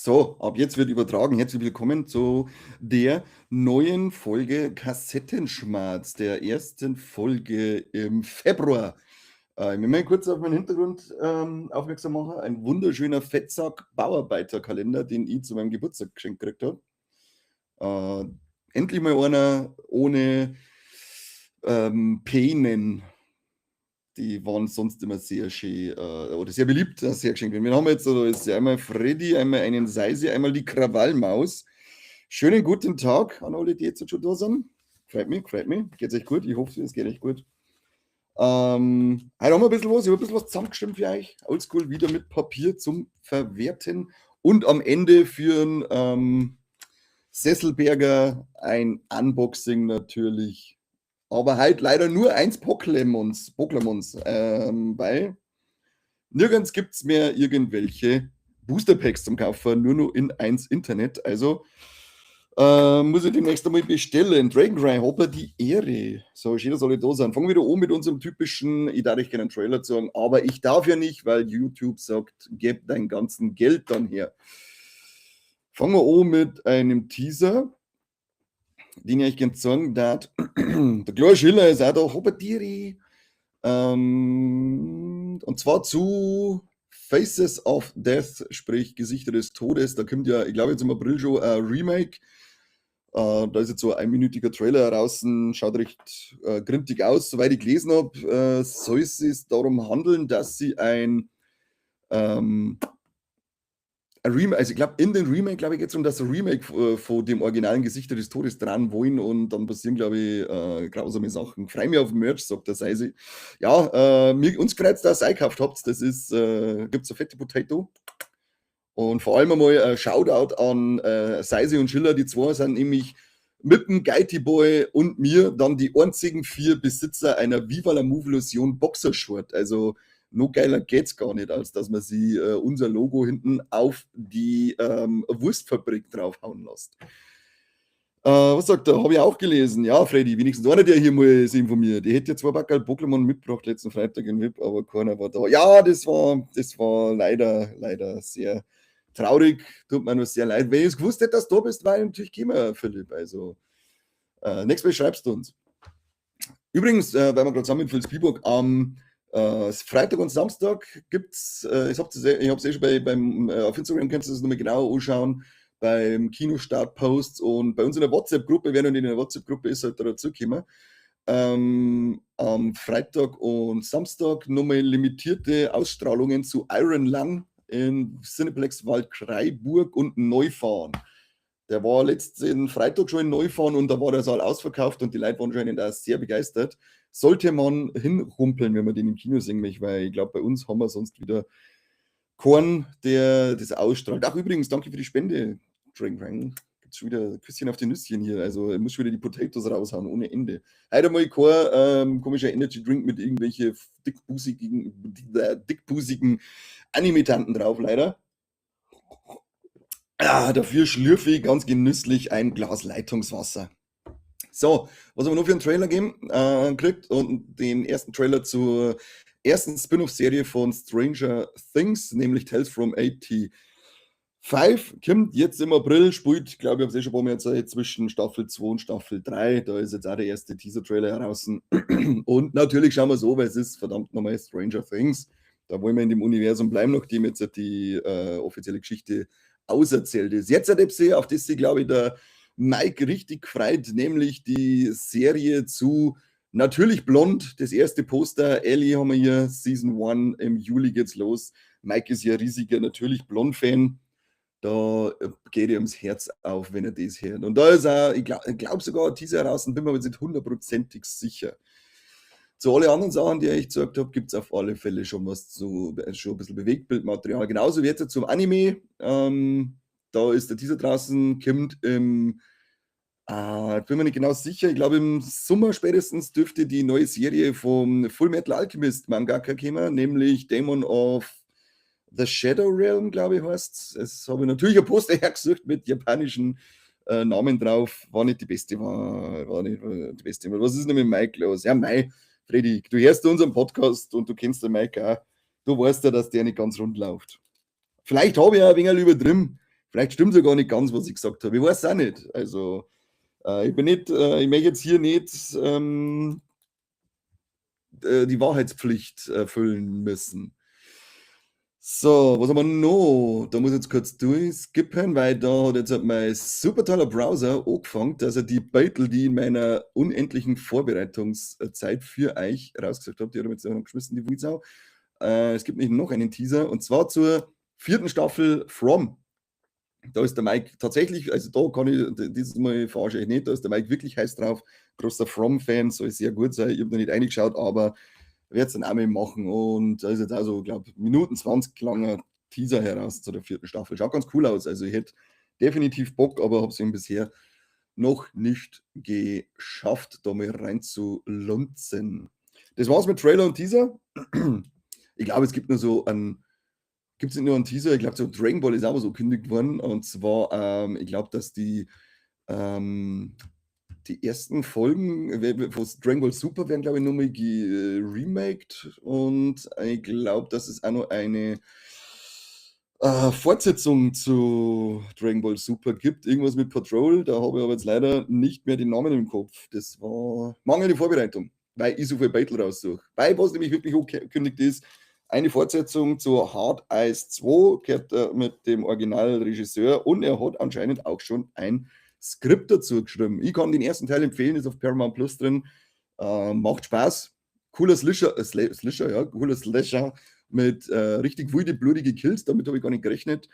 So, ab jetzt wird übertragen. Herzlich willkommen zu der neuen Folge Kassettenschmarz, der ersten Folge im Februar. Ich will mal kurz auf meinen Hintergrund aufmerksam machen. Ein wunderschöner Fettsack-Bauarbeiterkalender, den ich zu meinem Geburtstag geschenkt gekriegt habe. Endlich mal einer ohne Peenen. Die waren sonst immer sehr schön oder sehr beliebt, sehr geschenkt werden. Wir haben jetzt da ist einmal Freddy, einmal einen Seisi, einmal die Krawallmaus. Schönen guten Tag an alle, die jetzt schon da sind. Freut mich, freut mich. Geht's euch gut? Ich hoffe, es geht euch gut. Heute haben wir ein bisschen was, ich habe ein bisschen was zusammengestimmt für euch. Oldschool wieder mit Papier zum Verwerten und am Ende für einen Sesselberger ein Unboxing natürlich. Aber halt leider nur eins Pokémons, weil nirgends gibt es mehr irgendwelche Booster Packs zum Kaufen, nur noch in eins Internet. Also muss ich demnächst einmal bestellen. Dragoncry, Hopper, die Ehre. So, jeder soll da sein. Fangen wir wieder an mit unserem typischen, ich darf keinen Trailer sagen, aber ich darf ja nicht, weil YouTube sagt, gib dein ganzen Geld dann her. Fangen wir an mit einem Teaser, den ich gerne sagen darf. Der kleine Schiller ist auch da, Hoppatieri. Und zwar zu Faces of Death, sprich Gesichter des Todes. Da kommt ja, ich glaube jetzt im April schon ein Remake. Da ist jetzt so ein einminütiger Trailer draußen, schaut recht grintig aus. Soweit ich gelesen habe, soll es sich darum handeln, dass sie ein Remake, also ich glaube, in den Remake, glaube ich, geht es um das Remake von dem originalen Gesichter des Todes dran wollen und dann passieren, glaube ich, grausame Sachen. Freu mich auf den Merch, sagt der Seisi. Ja, uns freut es, dass ihr eingekauft habt. Das ist, gibt es eine fette Potato. Und vor allem einmal Shoutout an Seisi und Schiller, die zwei sind nämlich mit dem Geity Boy und mir dann die einzigen 4 Besitzer einer Viva la Move-Illusion Boxershort. Also noch geiler geht's gar nicht, als dass man sie unser Logo hinten auf die Wurstfabrik draufhauen lässt. Was sagt er? Habe ich auch gelesen. Ja, Freddy, wenigstens einer, der hier mal sich informiert. Ich hätte ja 2 Backerl Pokémon mitgebracht letzten Freitag in VIP, aber keiner war da. Ja, das war leider sehr traurig. Tut mir nur sehr leid. Wenn ich es gewusst hätte, dass du da bist, war ich natürlich gekommen, Philipp. Also, nächstes Mal schreibst du uns. Übrigens, weil wir gerade zusammen mit Phil Spielberg am Freitag und Samstag gibt es, ich habe es eh schon auf Instagram, kannst du das nochmal genau anschauen, beim Kinostart-Posts und bei uns in der WhatsApp-Gruppe, wer noch nicht in der WhatsApp-Gruppe ist, halt da dazukommen. Am Freitag und Samstag nochmal limitierte Ausstrahlungen zu Iron Lung in Cineplex Waldkraiburg und Neufahren. Der war letzten Freitag schon in Neufahren und da war der Saal ausverkauft und die Leute waren schon da sehr begeistert. Sollte man hinrumpeln, wenn man den im Kino sehen möchte, weil ich glaube, bei uns haben wir sonst wieder keinen, der das ausstrahlt. Ach, übrigens, danke für die Spende, Drink. Gibt schon wieder ein Küsschen auf die Nüsschen hier. Also, ich muss schon wieder die Potatoes raushauen, ohne Ende. Heute mal kein komischer Energy Drink mit irgendwelchen dickbusigen Animitanten drauf, leider. Dafür schlürfe ich ganz genüsslich ein Glas Leitungswasser. So, was haben wir noch für einen Trailer gekriegt? Und den ersten Trailer zur ersten Spin-off-Serie von Stranger Things, nämlich Tales from 85. Kommt jetzt im April, spielt, glaube ich, habe es schon ein paar Mal erzählt, zwischen Staffel 2 und Staffel 3. Da ist jetzt auch der erste Teaser-Trailer heraus. Und natürlich schauen wir so, weil es ist verdammt nochmal Stranger Things. Da wollen wir in dem Universum bleiben, nachdem jetzt die offizielle Geschichte auserzählt ist. Jetzt hat sie, auf das sich, glaube ich, der Mike richtig gefreut, nämlich die Serie zu Natürlich Blond, das erste Poster. Ellie haben wir hier, Season 1, im Juli geht's los. Mike ist ja riesiger Natürlich Blond-Fan. Da geht ihm ums Herz auf, wenn er das hört. Und da ist auch, ich glaube sogar, Teaser raus, bin mir aber nicht hundertprozentig sicher. Zu allen anderen Sachen, die ich gesagt habe, gibt es auf alle Fälle schon was schon ein bisschen Bewegtbildmaterial. Genauso wie jetzt zum Anime. Da ist der Teaser draußen, kommt im, ich bin mir nicht genau sicher, ich glaube im Sommer spätestens dürfte die neue Serie vom Full Metal Alchemist Mangaka kommen, nämlich Demon of The Shadow Realm, glaube ich, heißt es. Es habe ich natürlich ein Poster hergesucht mit japanischen Namen drauf. War nicht die beste, war nicht die beste. Was ist denn mit Mike los? Ja, Mai, Freddy, du hörst unseren Podcast und du kennst den Mike auch. Du weißt ja, dass der nicht ganz rund läuft. Vielleicht habe ich ja ein wenig übertrieben. Vielleicht stimmt es ja gar nicht ganz, was ich gesagt habe. Ich weiß es auch nicht. Also, ich bin nicht, ich möchte jetzt hier nicht die Wahrheitspflicht erfüllen müssen. So, was haben wir noch? Da muss ich jetzt kurz durchskippen, weil da hat jetzt mein super toller Browser angefangen, dass er die Beutel, die in meiner unendlichen Vorbereitungszeit für euch rausgesucht habe, die hat er jetzt noch geschmissen, die Wutsau. Es gibt nicht noch einen Teaser und zwar zur vierten Staffel From. Da ist der Mike tatsächlich, also da kann ich, dieses Mal verarsche ich nicht, da ist der Mike wirklich heiß drauf. Großer From-Fan, soll sehr gut sein. Ich habe noch nicht reingeschaut, aber werde es dann auch mal machen. Und da ist jetzt also, glaube ich, Minuten 20 langer Teaser heraus zu der vierten Staffel. Schaut ganz cool aus. Also ich hätte definitiv Bock, aber habe es eben bisher noch nicht geschafft, da mal rein zu lunzen. Das war's mit Trailer und Teaser. Ich glaube, es gibt nur so einen, gibt es nicht nur einen Teaser, ich glaube, so Dragon Ball ist auch so gekündigt worden. Und zwar, ich glaube, dass ähm, die ersten Folgen von Dragon Ball Super werden, glaube ich, nochmal geremaked. Und ich glaube, dass es auch noch eine Fortsetzung zu Dragon Ball Super gibt. Irgendwas mit Patrol. Da habe ich aber jetzt leider nicht mehr den Namen im Kopf. Das war mangelnde Vorbereitung, weil ich so viel Battle raussuche. Weil was nämlich wirklich angekündigt ist, eine Fortsetzung zu Hard Eyes 2 gehört mit dem Originalregisseur und er hat anscheinend auch schon ein Skript dazu geschrieben. Ich kann den ersten Teil empfehlen, ist auf Paramount Plus drin. Macht Spaß. Cooler Slasher, Slasher, ja, cooler Slasher mit richtig wilde, blutige Kills. Damit habe ich gar nicht gerechnet.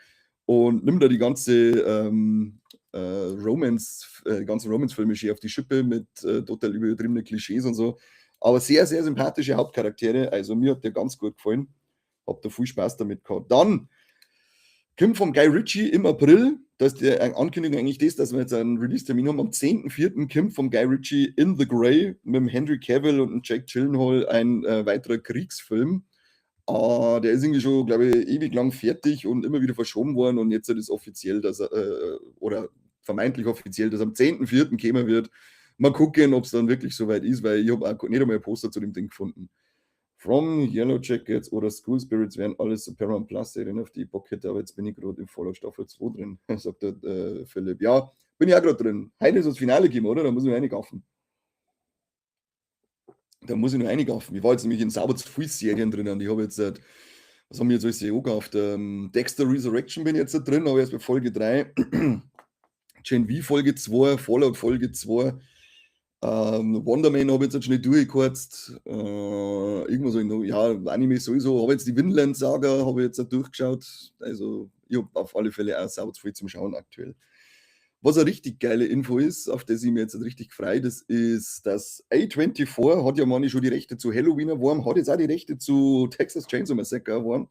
Und nimmt da die ganzen Romance-Filme schön auf die Schippe mit total übertriebenen Klischees und so. Aber sehr, sehr sympathische Hauptcharaktere. Also mir hat der ganz gut gefallen. Hab da viel Spaß damit gehabt. Dann kommt vom Guy Ritchie im April, da ist die Ankündigung eigentlich das, dass wir jetzt einen Release-Termin haben. Am 10.04. kommt vom Guy Ritchie In the Grey mit dem Henry Cavill und dem Jake Gyllenhaal ein weiterer Kriegsfilm. Der ist irgendwie schon, glaube ich, ewig lang fertig und immer wieder verschoben worden und jetzt ist es offiziell, dass er, oder vermeintlich offiziell, dass am 10.04. kommen wird. Mal gucken, ob es dann wirklich soweit ist, weil ich habe auch nicht einmal ein Poster zu dem Ding gefunden. From Yellow Jackets oder School Spirits wären alles so Paramount Plus Serien, auf die ich Bock hätte, aber jetzt bin ich gerade in Fallout Staffel 2 drin, sagt der Philipp. Ja, bin ich auch gerade drin. Heute ist das Finale gegeben, oder? Da muss ich nur einigaffen. Da muss ich nur einigaffen. Ich war jetzt nämlich in sauber zu viel Serien drin und ich habe jetzt, was haben wir jetzt alles hier angekauft? Dexter Resurrection bin ich jetzt da drin, aber erst bei Folge 3. Gen V Folge 2, Fallout Folge 2. Wonder Man habe ich jetzt schon nicht durchgekürzt. Irgendwas so noch, ja, Anime sowieso. Habe jetzt die Vinland Saga, habe ich jetzt auch durchgeschaut. Also, ich habe auf alle Fälle auch sauber zu viel zum Schauen aktuell. Was eine richtig geile Info ist, auf das ich mir jetzt richtig freue, das ist, dass A24 hat ja mal schon die Rechte zu Halloween erworben, hat jetzt auch die Rechte zu Texas Chainsaw Massacre erworben.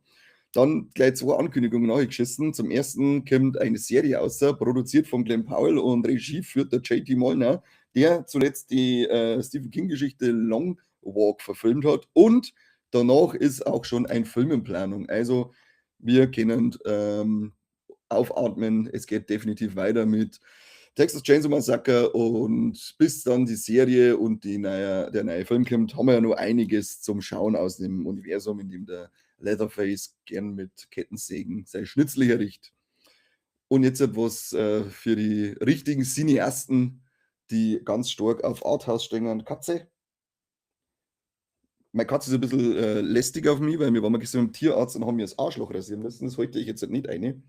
Dann gleich zwei Ankündigungen nachgeschissen. Zum ersten kommt eine Serie aus, produziert von Glenn Powell und Regie führt der J.T. Molnar, der zuletzt die Stephen King-Geschichte Long Walk verfilmt hat. Und danach ist auch schon ein Film in Planung. Also wir können aufatmen. Es geht definitiv weiter mit Texas Chainsaw Massacre und bis dann die Serie und der neue Film kommt, haben wir ja noch einiges zum Schauen aus dem Universum, in dem der Leatherface gern mit Kettensägen sein Schnitzel herricht. Und jetzt etwas für die richtigen Cineasten, die ganz stark auf Arthouse stehen. Katze. Meine Katze ist ein bisschen lästig auf mich, weil wir waren gestern beim Tierarzt und haben mir das Arschloch rasieren müssen. Das wollte ich jetzt nicht eine.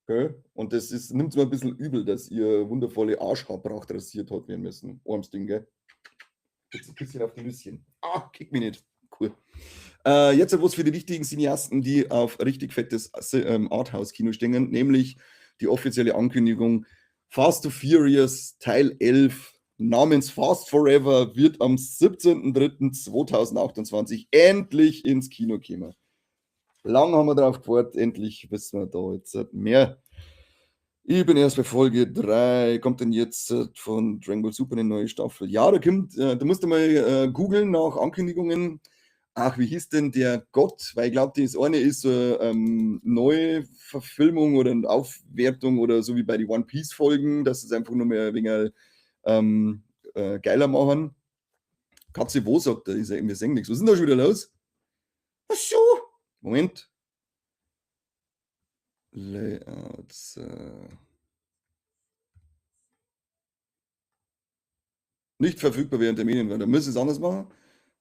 Gell? Und das nimmt mir ein bisschen übel, dass ihr wundervolle Arschhaarpracht rasiert hat werden müssen. Arms Ding, gell? Jetzt ein bisschen auf die Nüsschen. Kick mich nicht. Cool. Jetzt etwas für die richtigen Cineasten, die auf richtig fettes Arthouse-Kino stehen, nämlich die offizielle Ankündigung: Fast to Furious Teil 11 namens Fast Forever wird am 17.03.2028 endlich ins Kino kommen. Lang haben wir darauf gewartet, endlich wissen wir da jetzt mehr. Ich bin erst bei Folge 3. Kommt denn jetzt von Dragon Ball Super eine neue Staffel? Ja, da musst du mal googeln nach Ankündigungen. Ach, wie hieß denn der Gott? Weil ich glaube, das eine ist so Neuverfilmung oder eine Aufwertung oder so wie bei den One Piece Folgen, dass es einfach nur mehr ein wenig geiler machen. Katze, wo sagt er? Wir singen nichts. Was ist denn da schon wieder los? Ach so. Moment. Layouts. Nicht verfügbar während der Medien, weil da müssen wir es anders machen.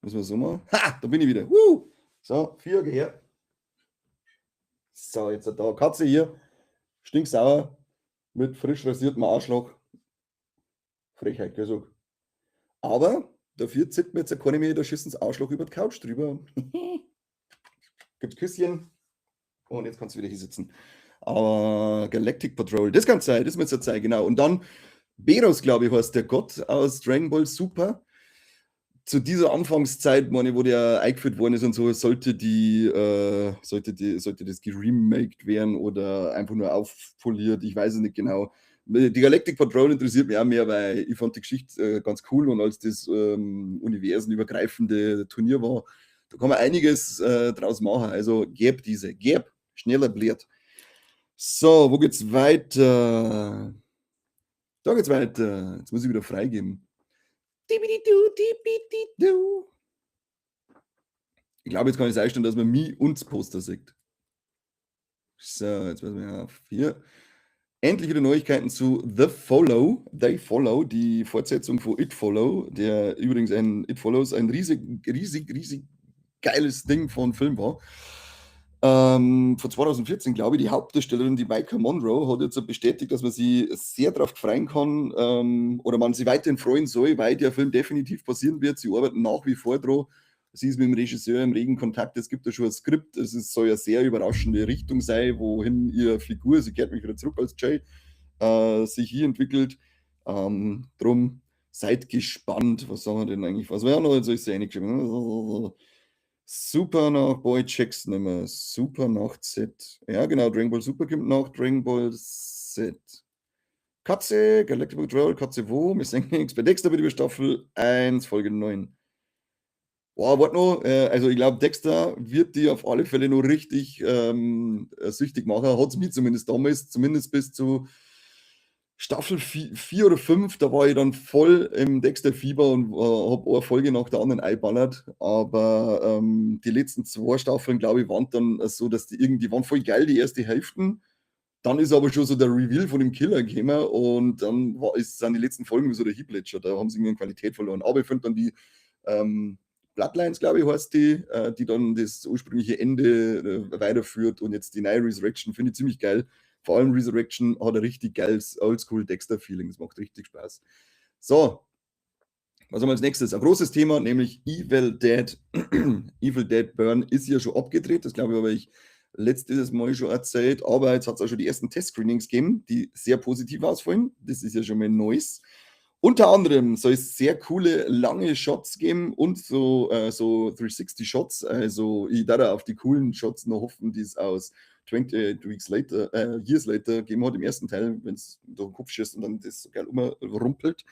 Müssen wir es so machen. Ha, da bin ich wieder. So, 4 her. So, jetzt da Katze hier. Stinksauer mit frisch rasiertem Arschloch. Frechheit gesagt. Aber dafür zieht mir jetzt keine mehr da schießt ins Arschloch über die Couch drüber. Gibt's Küsschen. Und jetzt kannst du wieder hier sitzen. Aber Galactic Patrol, das kann sein, das muss ja sein, genau. Und dann Beros, glaube ich, heißt der Gott aus Dragon Ball Super. Zu dieser Anfangszeit, meine, wo der eingeführt worden ist und so, sollte das geremaked werden oder einfach nur aufpoliert, ich weiß es nicht genau. Die Galactic Patrol interessiert mich auch mehr, weil ich fand die Geschichte ganz cool und als das universenübergreifende Turnier war, da kann man einiges draus machen. Also gäb schneller blärt. So, wo geht's weiter? Da geht's weiter. Jetzt muss ich wieder freigeben. Ich glaube, jetzt kann ich es einstellen, dass man mich und das Poster sieht. So, jetzt müssen wir auf hier. Endlich wieder Neuigkeiten zu The Follow, They Follow, die Fortsetzung von It Follow, der übrigens It Follows ein riesig geiles Ding von Film war. Von 2014, glaube ich, die Hauptdarstellerin, die Micah Monroe, hat jetzt bestätigt, dass man sie sehr darauf freuen kann oder man sie weiterhin freuen soll, weil der Film definitiv passieren wird. Sie arbeiten nach wie vor dran. Sie ist mit dem Regisseur im regen Kontakt. Es gibt da schon ein Skript. Soll ja sehr überraschende Richtung sein, wohin ihre Figur, sie kehrt mich wieder zurück als Jay, sich hier entwickelt. Drum seid gespannt. Was sagen wir denn eigentlich? Was wäre noch? Jetzt soll ich sie eingeschrieben. Super nach Boy checks nicht mehr. Super nach Z. Ja, genau. Dragon Ball Super kommt nach Dragon Ball Z. Katze, Galactic Patrol, Katze wo? Wir sehen nichts. Bei Dexter bitte Staffel 1, Folge 9. Boah, warte noch. Also, ich glaube, Dexter wird die auf alle Fälle noch richtig süchtig machen. Hat es mich zumindest damals, zumindest bis zu Staffel 4 oder 5, da war ich dann voll im Dexter-Fieber und habe eine Folge nach der anderen einballert. Aber die letzten 2 Staffeln, glaube ich, waren dann so, dass die waren voll geil, die erste Hälfte. Dann ist aber schon so der Reveal von dem Killer gekommen und dann sind die letzten Folgen wie so der Heatledger, da haben sie irgendwie an Qualität verloren. Aber ich finde dann die Bloodlines, glaube ich, heißt die dann das ursprüngliche Ende weiterführt und jetzt die neue Resurrection, finde ich ziemlich geil. Vor allem Resurrection hat ein richtig geiles Oldschool-Dexter-Feeling, das macht richtig Spaß. So, was haben wir als nächstes? Ein großes Thema, nämlich Evil Dead. Evil Dead Burn ist ja schon abgedreht, das glaube ich, habe ich letztes Mal schon erzählt, aber jetzt hat es auch schon die ersten Test-Screenings gegeben, die sehr positiv ausfallen. Das ist ja schon mal Neues. Unter anderem soll es sehr coole, lange Shots geben und so 360-Shots. Also ich darf auf die coolen Shots noch hoffen, die es aus 20 Weeks later, Years Later gegeben hat im ersten Teil, wenn es durch den Kopf schießt und dann das so geil umrumpelt.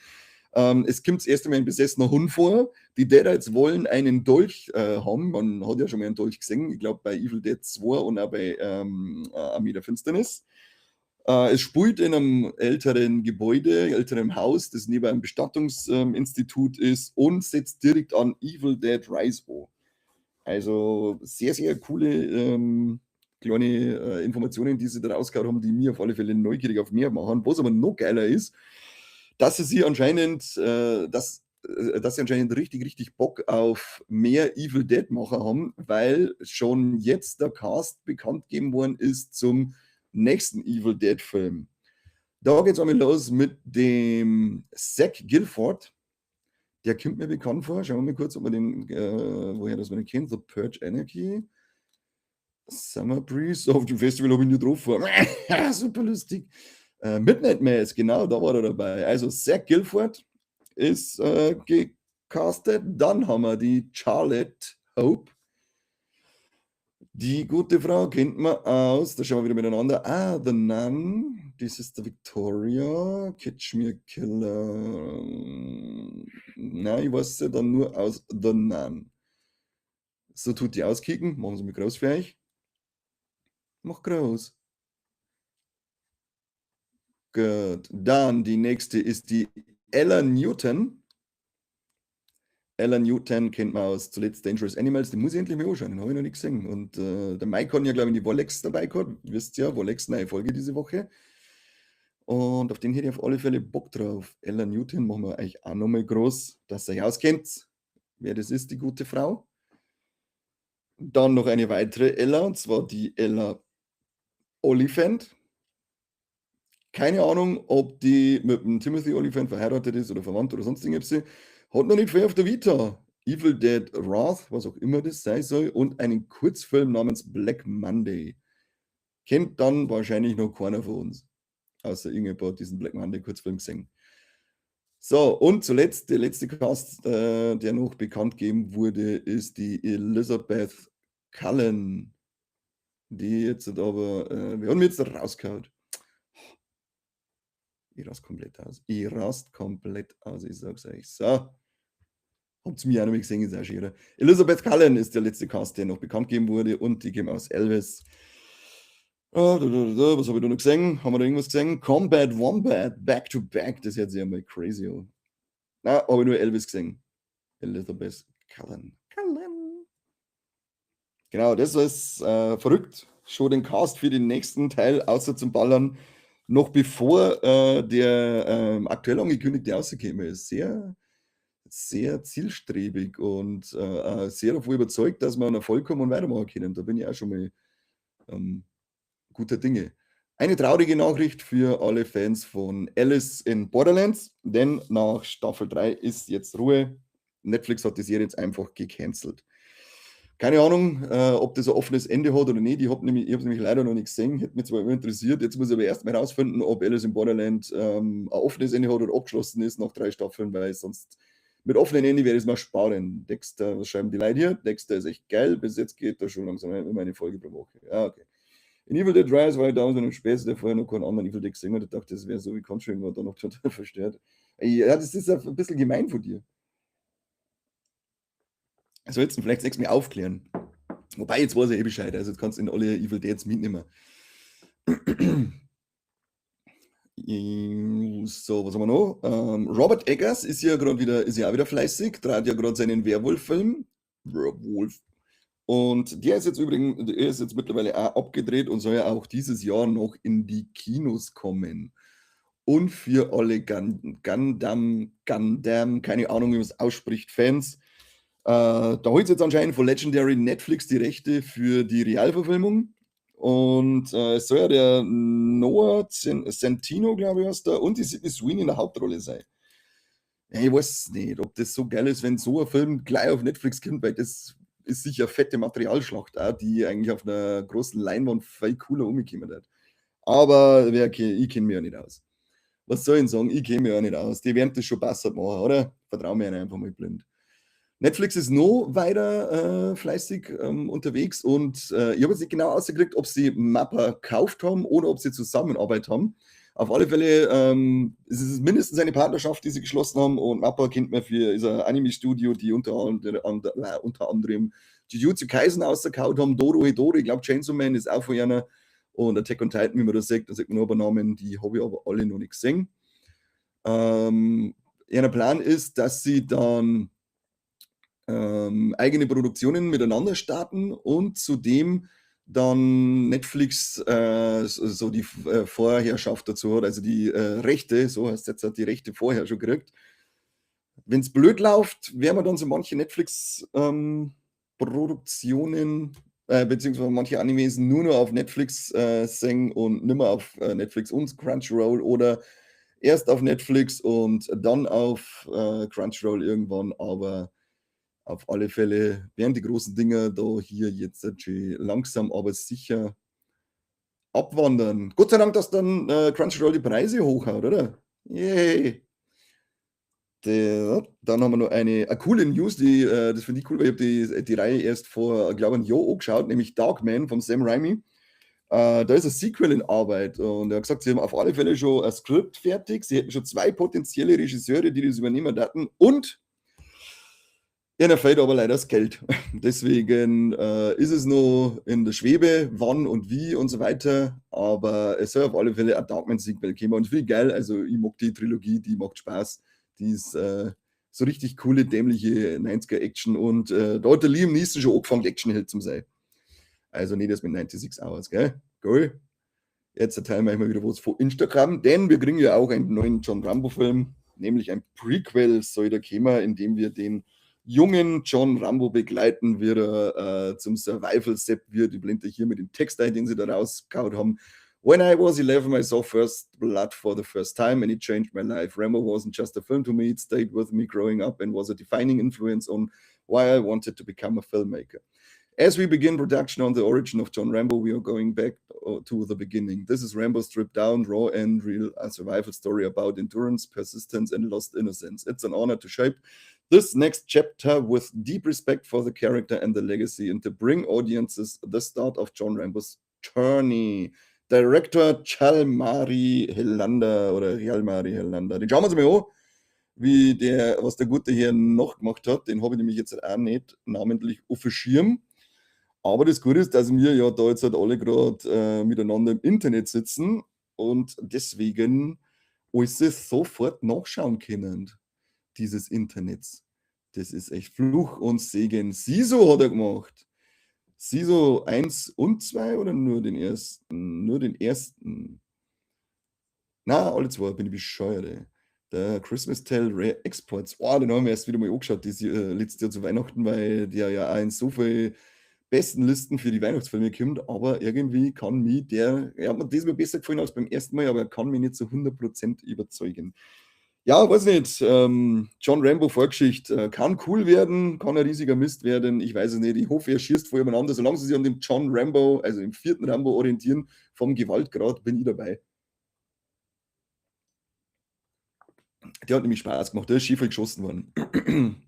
Es kommt das erste Mal ein besessener Hund vor. Die Deadites wollen einen Dolch haben. Man hat ja schon mal einen Dolch gesehen. Ich glaube bei Evil Dead 2 und auch bei Armee der Finsternis. Es spielt in einem älteren Gebäude, älteren Haus, das neben einem Bestattungsinstitut ist und setzt direkt an Evil Dead Rise an. Also sehr, sehr coole kleine Informationen, die sie da rausgehauen haben, die mir auf alle Fälle neugierig auf mehr machen. Was aber noch geiler ist, dass sie anscheinend, dass sie anscheinend richtig, richtig Bock auf mehr Evil Dead Macher haben, weil schon jetzt der Cast bekannt gegeben worden ist zum nächsten Evil Dead Film. Da geht es einmal los mit dem Zach Gilford. Der kommt mir bekannt vor. Schauen wir mal kurz, ob wir den, woher das man den kennt. The Purge Anarchy. Summer Breeze. Auf dem Festival habe ich nie drauf war. Super lustig. Midnight Mass, genau, da war er dabei. Also Zach Gilford ist gecastet. Dann haben wir die Charlotte Hope. Die gute Frau kennt man aus, da schauen wir wieder miteinander. The Nun, das ist der Victoria, Catch Me a Killer. Nein, ich weiß sie dann nur aus The Nun. So tut die auskicken, machen Sie mich groß für euch. Mach groß. Gut, dann die nächste ist die Ella Newton. Ella Newton kennt man aus zuletzt Dangerous Animals, die muss ich endlich mal anschauen, den habe ich noch nicht gesehen. Und der Mike hat ja, glaube ich, die Wolex dabei gehabt. Wisst ihr ja, Wolex, neue Folge diese Woche. Und auf den hätte ich auf alle Fälle Bock drauf. Ella Newton machen wir euch auch nochmal groß, dass ihr euch auskennt, wer das ist, die gute Frau. Dann noch eine weitere Ella, und zwar die Ella Oliphant. Keine Ahnung, ob die mit dem Timothy Olyphant verheiratet ist oder verwandt oder sonst irgendwas. Hat noch nicht viel auf der Vita. Evil Dead Wrath, was auch immer das sein soll, und einen Kurzfilm namens Black Monday. Kennt dann wahrscheinlich noch keiner von uns. Außer irgendjemand diesen Black Monday Kurzfilm gesehen. So, und zuletzt, der letzte Cast, der noch bekannt gegeben wurde, ist die Elizabeth Cullen. Die jetzt aber, wir haben jetzt rausgehauen. Ich rast komplett aus. Ich rast komplett aus, ich sag's euch. So. Habt's mir auch noch nicht gesehen, ist auch schön. Elizabeth Cullen ist der letzte Cast, der noch bekannt gegeben wurde, und die gehen aus Elvis. Was habe ich da noch gesehen? Haben wir da irgendwas gesehen? Combat Wombat, Back to Back, das hört sich ja mal crazy an. Nein, habe ich nur Elvis gesehen. Elizabeth Cullen. Genau, das ist verrückt. Schon den Cast für den nächsten Teil, außer zum Ballern, noch bevor der aktuell angekündigte rausgekommen ist. Sehr, sehr zielstrebig und sehr davon überzeugt, dass wir einen Erfolg kommen und weitermachen können. Da bin ich auch schon mal guter Dinge. Eine traurige Nachricht für alle Fans von Alice in Borderlands, denn nach Staffel 3 ist jetzt Ruhe. Netflix hat die Serie jetzt einfach gecancelt. Keine Ahnung, ob das ein offenes Ende hat oder nicht. Ich habe es nämlich leider noch nicht gesehen. Hätte mich zwar immer interessiert. Jetzt muss ich aber erst mal herausfinden, ob Alice in Borderland ein offenes Ende hat oder abgeschlossen ist nach 3 Staffeln, weil sonst mit offenen Ende wäre es mal sparen. Dexter, was schreiben die Leute hier? Dexter ist echt geil. Bis jetzt geht da schon langsam immer eine Folge pro Woche. Ja, okay. In Evil Dead Rise war ich damals in einem Späß, der vorher noch keinen anderen Evil Dead gesehen hat. Ich dachte, das wäre so wie Conjuring, war da noch total verstört. Ja, das ist ein bisschen gemein von dir. Sollst du vielleicht nächstes Mal aufklären. Wobei, jetzt weiß ich eh Bescheid. Also, jetzt kannst du in alle Evil Deads mitnehmen. So, was haben wir noch? Robert Eggers ist ja auch wieder fleißig, trat ja gerade seinen Werwolf-Film. Werwolf. Und der ist jetzt übrigens, der ist jetzt mittlerweile auch abgedreht und soll ja auch dieses Jahr noch in die Kinos kommen. Und für alle Gundam, keine Ahnung, wie man es ausspricht, Fans, da holt jetzt anscheinend von Legendary Netflix die Rechte für die Realverfilmung. Und es soll ja der Noah Centino, glaube ich, heißt der, und die Sydney Sweeney in der Hauptrolle sein. Ja, ich weiß nicht, ob das so geil ist, wenn so ein Film gleich auf Netflix kommt, weil das ist sicher fette Materialschlacht auch, die eigentlich auf einer großen Leinwand viel cooler umgekommen hat. Aber ich kenne mich ja nicht aus. Was soll ich denn sagen? Ich kenne mich ja nicht aus. Die werden das schon besser machen, oder? Vertrau mir einfach mal blind. Netflix ist noch weiter fleißig unterwegs und ich habe jetzt nicht genau ausgekriegt, ob sie Mappa gekauft haben oder ob sie Zusammenarbeit haben. Auf alle Fälle es ist es mindestens eine Partnerschaft, die sie geschlossen haben, und Mappa kennt man für ist ein Anime-Studio, die unter anderem Jujutsu Kaisen ausgekaut haben, Doro Hedoro, ich glaube Chainsaw Man ist auch von einer, und Attack on Titan, wie man das sagt, da sagt man nur ein paar Namen, die habe ich aber alle noch nicht gesehen. Ihr Plan ist, dass sie dann eigene Produktionen miteinander starten und zudem dann Netflix so die Vorherrschaft dazu hat, also die Rechte, so heißt es jetzt, hat die Rechte vorher schon gekriegt. Wenn es blöd läuft, werden wir dann so manche Netflix-Produktionen beziehungsweise manche Animes nur noch auf Netflix singen und nimmer auf Netflix und Crunchyroll, oder erst auf Netflix und dann auf Crunchyroll irgendwann, aber auf alle Fälle werden die großen Dinger da hier jetzt langsam aber sicher abwandern. Gott sei Dank, dass dann Crunchyroll die Preise hochhaut, oder? Yay! Dann haben wir noch eine coole News, das finde ich cool, weil ich habe die Reihe erst vor, glaube ich, ein Jahr angeschaut, nämlich Darkman von Sam Raimi. Da ist ein Sequel in Arbeit und er hat gesagt, sie haben auf alle Fälle schon ein Skript fertig, sie hätten schon 2 potenzielle Regisseure, die das übernehmen hatten, und ihnen fehlt aber leider das Geld. Deswegen ist es noch in der Schwebe, wann und wie und so weiter. Aber es soll auf alle Fälle ein Darkman-Sequel kommen und viel geil. Also, ich mag die Trilogie, die macht Spaß. Die ist so richtig coole, dämliche 90er-Action und da hat der Liam Neeson schon angefangen, Actionheld zu sein. Also nicht das mit 96 Hours, gell? Cool. Jetzt erteilen wir mal wieder was von Instagram, denn wir kriegen ja auch einen neuen John Rambo-Film, nämlich ein Prequel soll da kommen, in dem wir den jungen John Rambo begleiten, wie er zum Survival-Sepp wird. Ich blende hier mit dem Text ein, den sie da rausgehauen haben. When I was 11, I saw first blood for the first time and it changed my life. Rambo wasn't just a film to me, it stayed with me growing up and was a defining influence on why I wanted to become a filmmaker. As we begin production on the origin of John Rambo, we are going back to the beginning. This is Rambo stripped down, raw and real, a survival story about endurance, persistence, and lost innocence. It's an honor to shape this next chapter with deep respect for the character and the legacy and to bring audiences the start of John Rambo's journey. Director Chalmari Helander oder Chalmari Helander. Den schauen wir uns mal an, was der Gute hier noch gemacht hat. Den habe ich nämlich jetzt auch nicht namentlich auf dem Schirm. Aber das Gute ist, dass wir ja da jetzt halt alle gerade miteinander im Internet sitzen und deswegen alles sofort nachschauen können, dieses Internets. Das ist echt Fluch und Segen. Siso hat er gemacht. Siso 1 und 2 oder nur den ersten? Nur den ersten. Na, alle zwei, bin ich bescheuert, ey. Der Christmas Tale Rare Exports. Oh, den haben wir erst wieder mal angeschaut, letztes Jahr zu Weihnachten, weil der ja auch in so viel besten Listen für die Weihnachtsfilme kommt, aber irgendwie kann mich er hat mir diesmal besser gefallen als beim ersten Mal, aber er kann mich nicht zu 100% überzeugen. Ja, weiß nicht, John Rambo Vorgeschichte kann cool werden, kann ein riesiger Mist werden, ich weiß es nicht, ich hoffe, er schießt vor jemand anderes, solange sie sich an dem John Rambo, also dem 4. Rambo orientieren, vom Gewaltgrad, bin ich dabei. Der hat nämlich Spaß gemacht, der ist schief geschossen worden.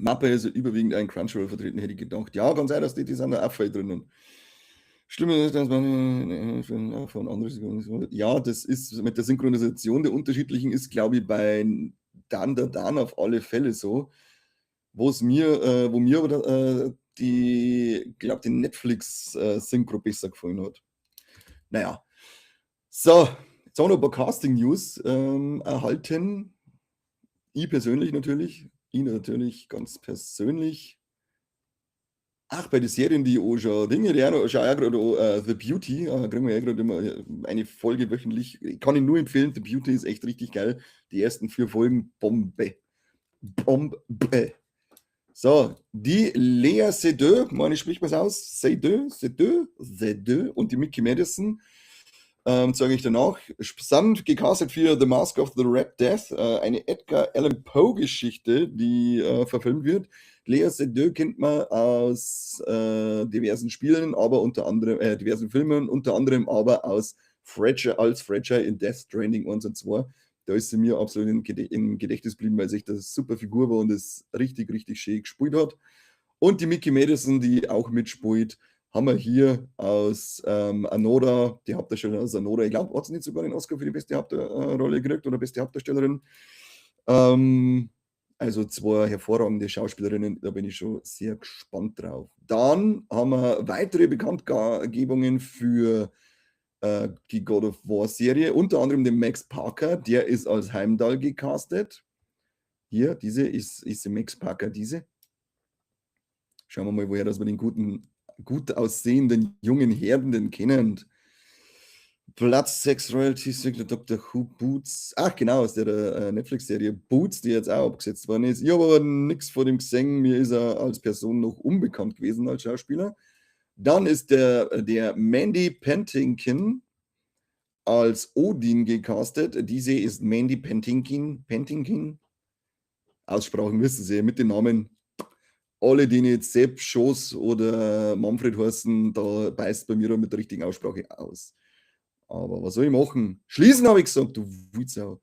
Mappe ist ja überwiegend ein Crunchyroll vertreten, hätte ich gedacht. Ja, kann sein, dass die sind da auch voll drinnen. Schlimm ist, dass man von anderen. Ja, das ist mit der Synchronisation der unterschiedlichen ist, glaube ich, bei Dan auf alle Fälle so. Wo mir aber die Netflix-Synchro besser gefallen hat. Naja. So, jetzt haben wir noch ein paar Casting-News erhalten. Ich persönlich natürlich. Ihn natürlich ganz persönlich. Ach, bei den Serien, die ich auch schon Dinge, die auch gerade The Beauty, kriegen wir ja gerade immer eine Folge wöchentlich. Ich kann ihn nur empfehlen, The Beauty ist echt richtig geil. Die ersten 4 Folgen, Bombe. Bombe. So, die Lea Seydoux, meine spricht man es aus? Seydoux und die Mickey Madison. Sage ich danach. Sind gecastet für The Mask of the Red Death, eine Edgar Allan Poe-Geschichte, die verfilmt wird. Lea Seydoux kennt man aus diversen Spielen, aber unter anderem, diversen Filmen, unter anderem aber aus als Fletcher in Death Stranding 1 und 2. Da ist sie mir absolut im Gedächtnis geblieben, weil sich das super Figur war und es richtig, richtig schön gespielt hat. Und die Mickey Madison, die auch mitspielt, haben wir hier aus Anora, die Hauptdarstellerin aus Anora. Ich glaube, hat sie nicht sogar den Oscar für die beste Hauptrolle gekriegt oder beste Hauptdarstellerin. Also 2 hervorragende Schauspielerinnen, da bin ich schon sehr gespannt drauf. Dann haben wir weitere Bekanntgebungen für die God of War Serie, unter anderem den Max Parker, der ist als Heimdall gecastet. Hier, diese ist Max Parker, diese. Schauen wir mal, woher das wir den gut aussehenden jungen Herren denn kennen. Platz 6 Royalties, Dr. Who Boots. Ach genau, aus der Netflix-Serie Boots, die jetzt auch abgesetzt worden ist. Ich habe aber nichts vor dem gesehen. Mir ist er als Person noch unbekannt gewesen als Schauspieler. Dann ist der Mandy Patinkin als Odin gecastet. Diese ist Mandy Patinkin. Aussprachen müssen Sie mit den Namen. Alle, die nicht Sepp, Schoß oder Manfred heißen, da beißt bei mir mit der richtigen Aussprache aus. Aber was soll ich machen? Schließen habe ich gesagt, du Wutzau.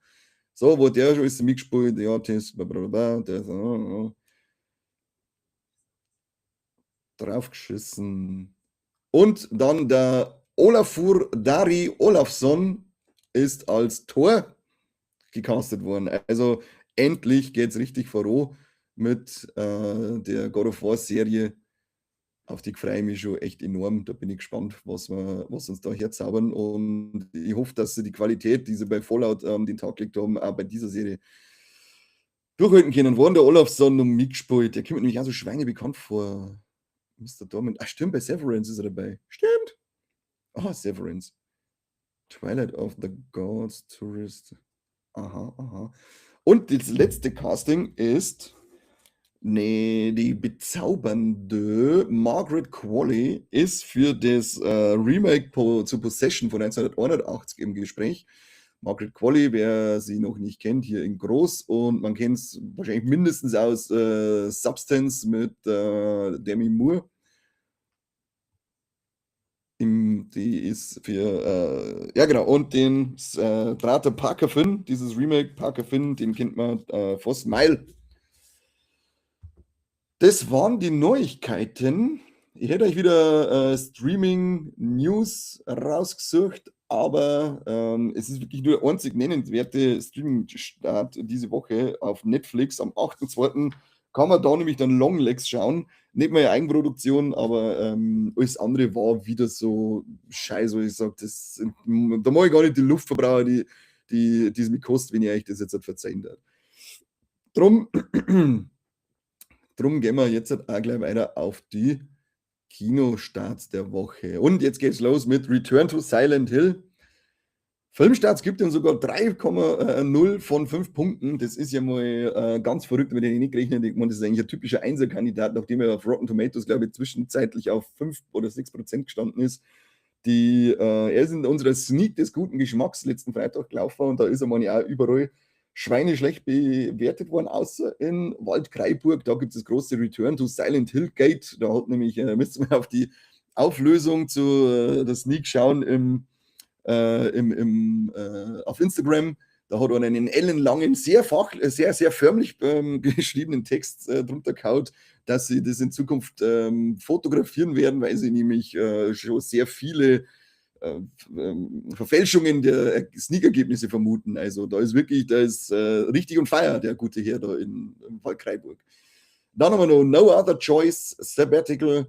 So, wo der schon ist mitgespielt, ja, das, blablabla, der ist draufgeschissen. Und dann der Olafur Dari Olafsson ist als Thor gecastet worden. Also endlich geht es richtig voran mit der God of War Serie. Auf die freue ich mich schon echt enorm. Da bin ich gespannt, was uns da herzaubern. Und ich hoffe, dass sie die Qualität, die sie bei Fallout den Tag gelegt haben, auch bei dieser Serie durchhalten können. Waren der Olafsson noch mitgespielt. Der kommt mir nämlich auch so Schweine bekannt vor. Mr. Dormant. Ach, stimmt, bei Severance ist er dabei. Stimmt. Ah, Severance. Twilight of the Gods, Tourist. Aha, aha. Und das letzte Casting ist die bezaubernde Margaret Qualley ist für das Remake zu Possession von 1981 im Gespräch. Margaret Qualley, wer sie noch nicht kennt, hier in Groß, und man kennt es wahrscheinlich mindestens aus Substance mit Demi Moore. Die ist für, ja genau, und den Prater Parker Finn, dieses Remake Parker Finn, den kennt man von Smile. Das waren die Neuigkeiten. Ich hätte euch wieder Streaming-News rausgesucht, aber es ist wirklich nur der einzig nennenswerte Streaming-Start diese Woche auf Netflix. Am 8.2. kann man da nämlich dann Longlegs schauen. Nicht mal eine Eigenproduktion, aber alles andere war wieder so scheiße, wo ich sage, da mache ich gar nicht die Luft verbrauchen, die es mir kostet, wenn ich euch das jetzt halt verzeihen darf. Drum gehen wir jetzt auch gleich weiter auf die Kinostarts der Woche. Und jetzt geht's los mit Return to Silent Hill. Filmstarts gibt ihm sogar 3,0 von 5 Punkten. Das ist ja mal ganz verrückt, mit denen ich nicht gerechnet habe. Das ist eigentlich ein typischer Einserkandidat, nachdem er auf Rotten Tomatoes, glaube ich, zwischenzeitlich auf 5 oder 6% gestanden ist. Er ist in unserer Sneak des guten Geschmacks letzten Freitag gelaufen, und da ist er ja auch überall schweineschlecht bewertet worden, außer in Waldkraiburg. Da gibt es das große Return to Silent Hill Gate. Da hat nämlich, müsst ihr mal auf die Auflösung zu der Sneak schauen auf Instagram. Da hat er einen ellenlangen, sehr förmlich geschriebenen Text drunter gehauen, dass sie das in Zukunft fotografieren werden, weil sie nämlich schon sehr viele Verfälschungen der Sneak-Ergebnisse vermuten. Also da ist richtig on fire, der gute Herr da in Waldkraiburg. Dann haben wir noch No Other Choice, Sabbatical,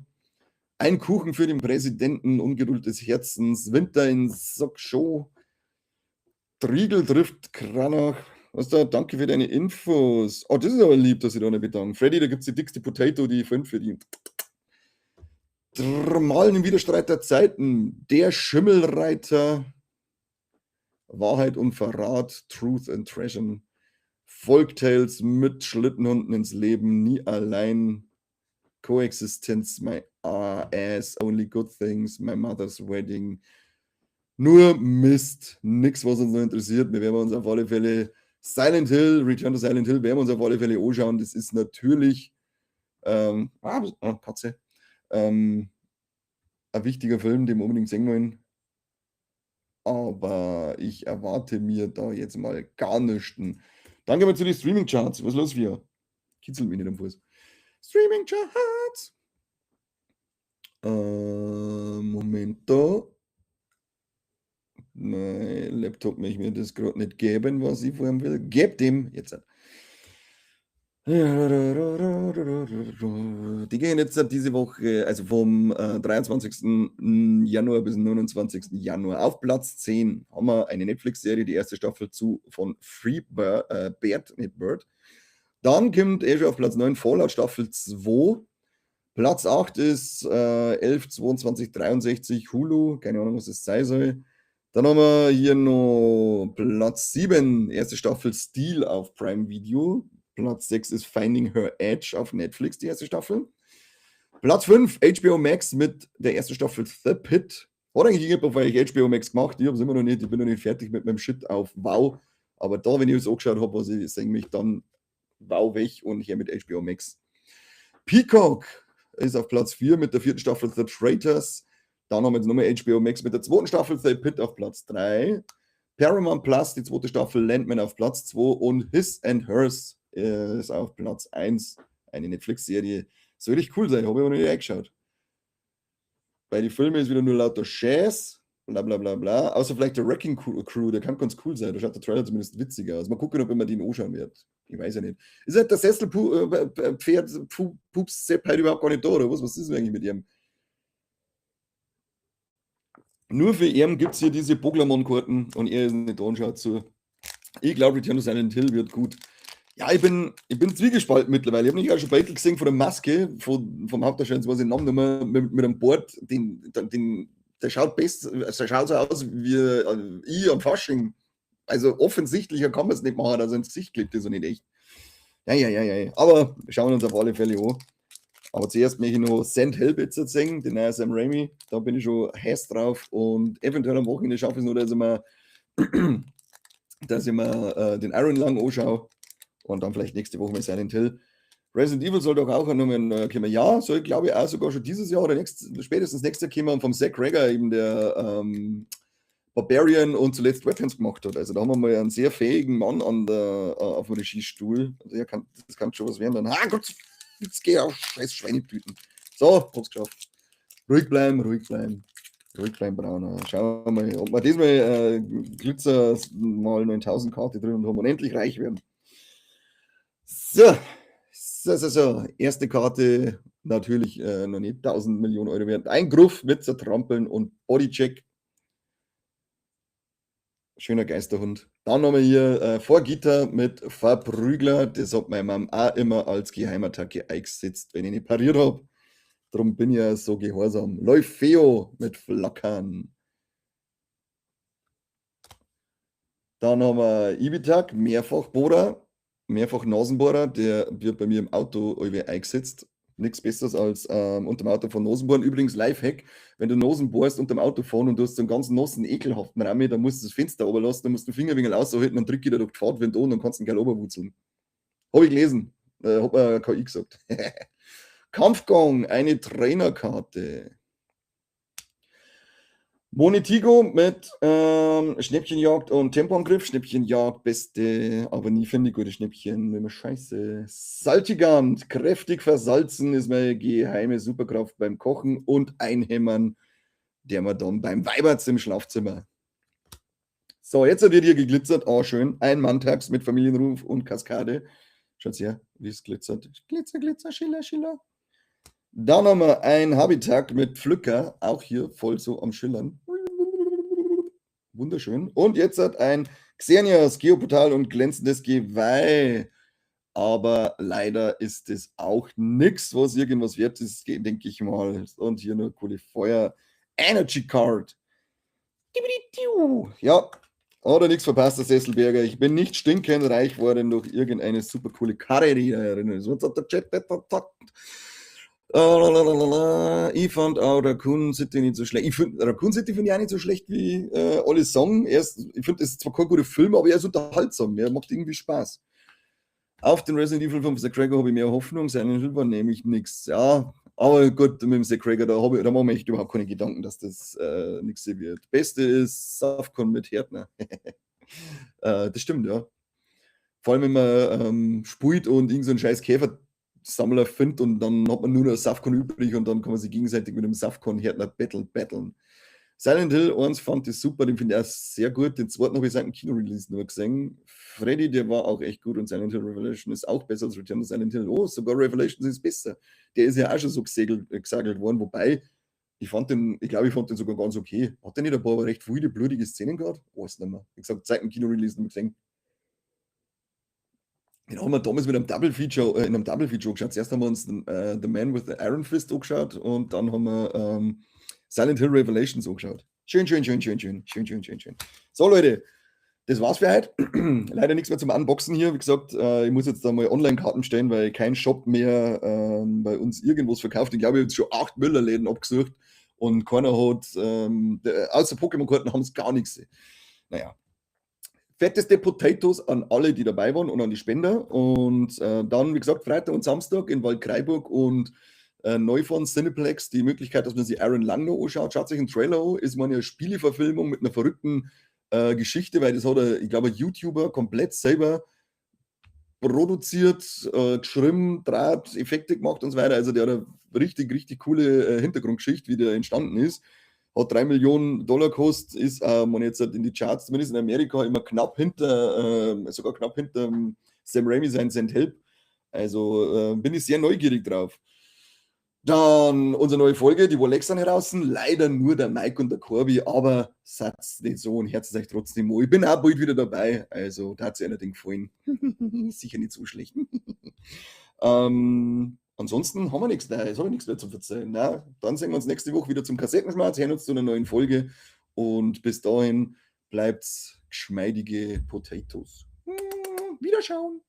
Ein Kuchen für den Präsidenten, Ungeduld des Herzens, Winter in Soksho, Triegel trifft Kranach. Was da? Danke für deine Infos. Oh, das ist aber lieb, dass ich da nicht bedanken. Freddy, da gibt es die dickste Potato, die 5 verdient. Malen im Widerstreit der Zeiten. Der Schimmelreiter. Wahrheit und Verrat. Truth and Treasure. Folktales mit Schlittenhunden ins Leben. Nie allein. Coexistenz. My ass. Only good things. My mother's wedding. Nur Mist. Nix, was uns noch interessiert. Wir werden uns auf alle Fälle Return to Silent Hill, werden wir uns auf alle Fälle anschauen. Das ist natürlich Katze. Ein wichtiger Film, den wir unbedingt sehen wollen. Aber ich erwarte mir da jetzt mal gar nichts. Dann gehen wir zu den Streaming-Charts. Was ist los, wir? Kitzelt mich nicht am Fuß. Streaming-Charts. Momento. Mein Laptop möchte mir das gerade nicht geben, was ich vorhaben will. Gebt dem jetzt. Die gehen jetzt diese Woche, also vom 23. Januar bis 29. Januar. Auf Platz 10 haben wir eine Netflix-Serie, die erste Staffel von Free Bird. Dann kommt schon auf Platz 9 Fallout Staffel 2. Platz 8 ist 11, 22, 63 Hulu. Keine Ahnung, was das sein soll. Dann haben wir hier noch Platz 7, erste Staffel Steel auf Prime Video. Platz 6 ist Finding Her Edge auf Netflix, die erste Staffel. Platz 5, HBO Max mit der ersten Staffel The Pit. Hat eigentlich jemand auf HBO Max gemacht, ich habe es immer noch nicht, ich bin noch nicht fertig mit meinem Shit auf Wow. Aber da, wenn ich es angeschaut habe, was ich sage, mich dann Wow weg und hier mit HBO Max. Peacock ist auf Platz 4 mit der vierten Staffel The Traitors. Dann haben wir jetzt nochmal HBO Max mit der zweiten Staffel The Pit auf Platz 3. Paramount Plus, die zweite Staffel Landman auf Platz 2 und His and Hers ist auf Platz 1. Eine Netflix-Serie. Soll richtig cool sein, habe ich aber noch nicht eingeschaut. Bei den Filmen ist wieder nur lauter Jazz, bla bla bla bla. Außer vielleicht der Wrecking Crew, der kann ganz cool sein. Da schaut der Trailer zumindest witziger aus. Mal gucken, ob man den anschauen wird. Ich weiß ja nicht. Ist halt der Sesselpferd Pups Sepp halt überhaupt gar nicht da, oder was? Was ist denn eigentlich mit ihm? Nur für ihn gibt es hier diese Pokémon-Karten und er ist nicht da und schaut zu. Ich glaube, Return to Silent Hill wird gut. Ja, ich bin zwiegespalten mittlerweile. Ich habe nicht auch schon Battle gesehen von der Maske, vom Hauptdarsteller, jetzt weiß ich den Namen nicht mehr, mit einem Board, der schaut der schaut so aus wie ich am Fasching. Also offensichtlicher kann man es nicht machen, dass er ins Gesicht klebt ist und nicht echt. Ja, ja, ja, ja. Aber wir schauen uns auf alle Fälle an. Aber zuerst möchte ich noch St. Hellbitzer singen, den neuen Sam Raimi. Da bin ich schon heiß drauf und eventuell am Wochenende schaffe ich es noch, dass ich mir den Iron Lang anschaue und dann vielleicht nächste Woche mit Silent Hill. Resident Evil soll doch auch nochmal kommen. Ja, soll glaube ich auch sogar schon dieses Jahr oder spätestens nächstes Jahr kommen und vom Zack Rager, eben der Barbarian und zuletzt Weapons gemacht hat. Also da haben wir mal einen sehr fähigen Mann auf dem Regiestuhl. Also das kann schon was werden. Dann, Gott, jetzt geh auf scheiß Schweinetüten. So, hab's geschafft. Ruhig bleiben, ruhig bleiben. Ruhig bleiben, Brauner. Schauen wir mal, ob wir diesmal Glitzer mal 9000 Karte drin haben und endlich reich werden. So, so. Erste Karte natürlich noch nicht 1000 Millionen Euro wert. Ein Gruff mit Zertrampeln und Bodycheck. Schöner Geisterhund. Dann haben wir hier Vorgitter mit Verprügler. Das hat meine Mom auch immer als Geheimattacke eingesetzt, wenn ich nicht pariert habe. Darum bin ich ja so gehorsam. Leufeo mit Flackern. Dann haben wir Ibitak, Mehrfachbohrer, Mehrfach-Nasenbohrer. Der wird bei mir im Auto irgendwie eingesetzt. Nichts Besseres als unter dem Auto von Nasenbohren. Übrigens, Lifehack: Wenn du Nasen bohrst unter dem Auto fahren und du hast so einen ganz nassen, ekelhaften Raum, dann musst du das Fenster runterlassen, dann musst du den Fingerwinkel raushalten, dann drückt jeder durch die Fahrtwind an und dann kannst du ihn gleich runterwutzeln. Habe ich gelesen. Hat mir KI gesagt. Kampfgong, eine Trainerkarte. Monetigo mit Schnäppchenjagd und Tempoangriff. Schnäppchenjagd, beste, aber nie finde ich gute Schnäppchen. Immer scheiße. Saltigant, kräftig versalzen ist meine geheime Superkraft beim Kochen und Einhämmern, der man dann beim Weibertz im Schlafzimmer. So, jetzt hat ihr hier geglitzert. Oh, schön. Ein Manntags mit Familienruf und Kaskade. Schaut her, wie es glitzert. Glitzer, Glitzer, Schiller, Schiller. Dann haben wir ein Habitat mit Pflücker, auch hier voll so am Schillern. Wunderschön. Und jetzt hat ein Xenias Geoportal und glänzendes Geweih. Aber leider ist es auch nichts, was irgendwas wert ist, denke ich mal. Und hier eine coole Feuer Energy Card. Ja, oder nichts verpasst, der Sesselberger. Ich bin nicht stinkend reich geworden durch irgendeine super coole Karre, die da erinnert. Was hat der Chat ich fand auch Raccoon City nicht so schlecht. Raccoon City finde ich auch nicht so schlecht wie alle Song. Ich finde, es ist zwar kein guter Film, aber er ist unterhaltsam. Er macht irgendwie Spaß. Auf den Resident Evil 5 Zack Cracker habe ich mehr Hoffnung. Silent Hill war nämlich nichts. Ja, aber gut, mit dem Zack Cracker, da mache ich mir echt überhaupt keine Gedanken, dass das nichts wird. Beste ist Safcon mit Härtner. Das stimmt, ja. Vor allem, wenn man spielt und irgend so einen scheiß Käfersammler findet und dann hat man nur noch Safcon übrig und dann kann man sich gegenseitig mit dem Safcon-Härtner battlen. Silent Hill 1 fand ich super, den finde ich auch sehr gut. Den zweiten habe ich seit dem Kino-Release nur gesehen. Freddy, der war auch echt gut und Silent Hill Revelation ist auch besser als Return of Silent Hill. Oh, sogar Revelations ist besser. Der ist ja auch schon so gesagelt worden, wobei ich glaube, ich fand den sogar ganz okay. Hat der nicht ein paar recht viele blutige Szenen gehabt? Weiß nicht mehr. Wie gesagt, seit dem Kino-Release nicht mehr gesehen. Den haben wir damals mit einem in einem Double Feature angeschaut. Zuerst haben wir uns The Man with the Iron Fist angeschaut und dann haben wir Silent Hill Revelations angeschaut. Schön, schön, schön, schön, schön, schön, schön, schön, schön. So, Leute, das war's für heute. Leider nichts mehr zum Unboxen hier. Wie gesagt, ich muss jetzt da mal Online-Karten stellen, weil kein Shop mehr bei uns irgendwas verkauft. Ich glaube, ich habe jetzt schon 8 Müller-Läden abgesucht und keiner hat, außer Pokémon-Karten haben es gar nichts. Naja. Fetteste Potatoes an alle, die dabei waren und an die Spender. Und dann, wie gesagt, Freitag und Samstag in Waldkraiburg und neu von Cineplex die Möglichkeit, dass man sich Aaron Lang noch anschaut. Schaut sich einen Trailer an. Ist mal eine Spieleverfilmung mit einer verrückten Geschichte, weil das hat ich glaube, ein YouTuber komplett selber produziert, geschrieben, Draht, Effekte gemacht und so weiter. Also der hat eine richtig, richtig coole Hintergrundgeschichte, wie der entstanden ist. Hat 3 Millionen Dollar gekostet, ist man jetzt in die Charts, zumindest in Amerika, immer knapp sogar knapp hinter Sam Raimi sein St. Help. Also bin ich sehr neugierig drauf. Dann unsere neue Folge, die wohl extra heraus. Leider nur der Mike und der Corby, aber seid's nicht so und herzlich euch trotzdem mal. Ich bin auch bald wieder dabei, also da hat sich einer den gefallen. Sicher nicht so schlecht. Ansonsten haben wir nichts Neues, habe ich nichts mehr zu verzeihen. Na, dann sehen wir uns nächste Woche wieder zum Kassettenschmerz, hören uns zu einer neuen Folge und bis dahin bleibt's geschmeidige Potatoes. Wiederschauen.